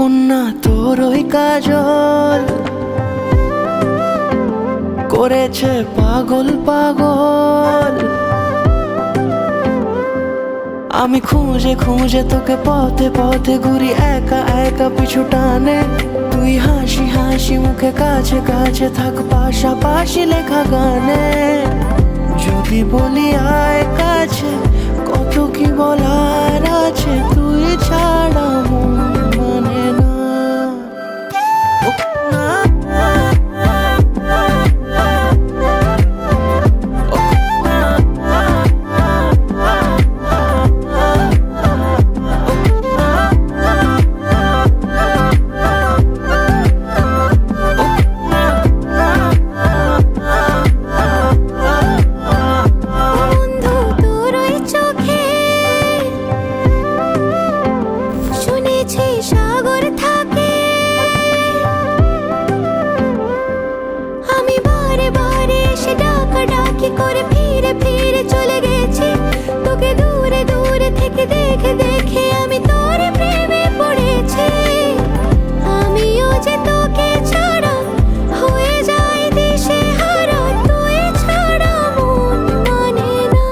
কন্যা তোর ওই কাজল করেছে পাগল পাগল। আমি খুঁজে খুঁজে তোকে পথে পথে ঘুরি একা একা পিছু টানে। তুই হাসি হাসি মুখে কাছে কাছে থাক পাশাপাশি লেখা গানে। যদি বলি আয় কাছে কত কি বলার আছে, তুই ছাড়া মন মানে না। সাগর থাকে আমি বারে বারে এসে ডাকা ডাকি করে ফিরে ফিরে চলে গেছি। তোকে দূরে দূরে থেকে দেখে দেখে আমি তোর প্রেমে পড়েছি। আমিও যে তোকে ছাড়া হয়ে যাই দিশে হারা, তুই ছাড়া মন মানে না।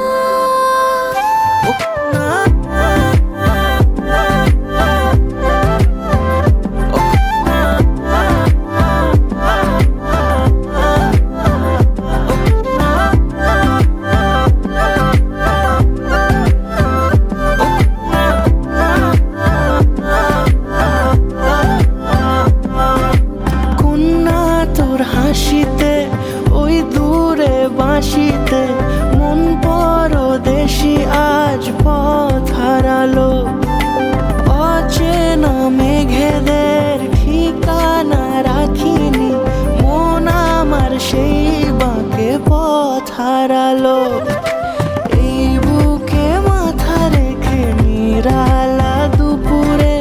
হাসিতে ওই দূরে বাঁশিতে মন পরদেশি আজ পথ হারালো। অচেনা মেঘেদের ঠিকানা রাখিনি, মন আমার সেই বাঁকে পথ হারালো। এই বুকে মাথা রেখে নিরালা দুপুরে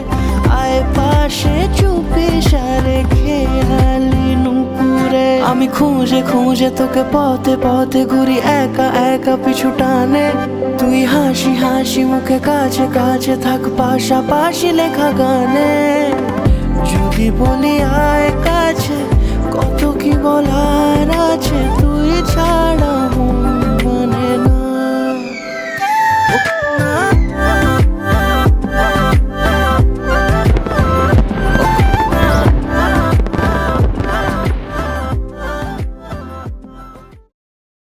আয় পাশে চুপি সারে খেয়ালি নুপুরে। আমি খুঁজে খুঁজে তোকে পথে পথে ঘুরি একা একা পিছু টানে। তুই হাসি হাসি মুখে কাছে কাছে থাক পাশাপাশি লেখা গানে। যদি বলি আয় কাছে কত কি বলার আছে, তুই ছাড়া মন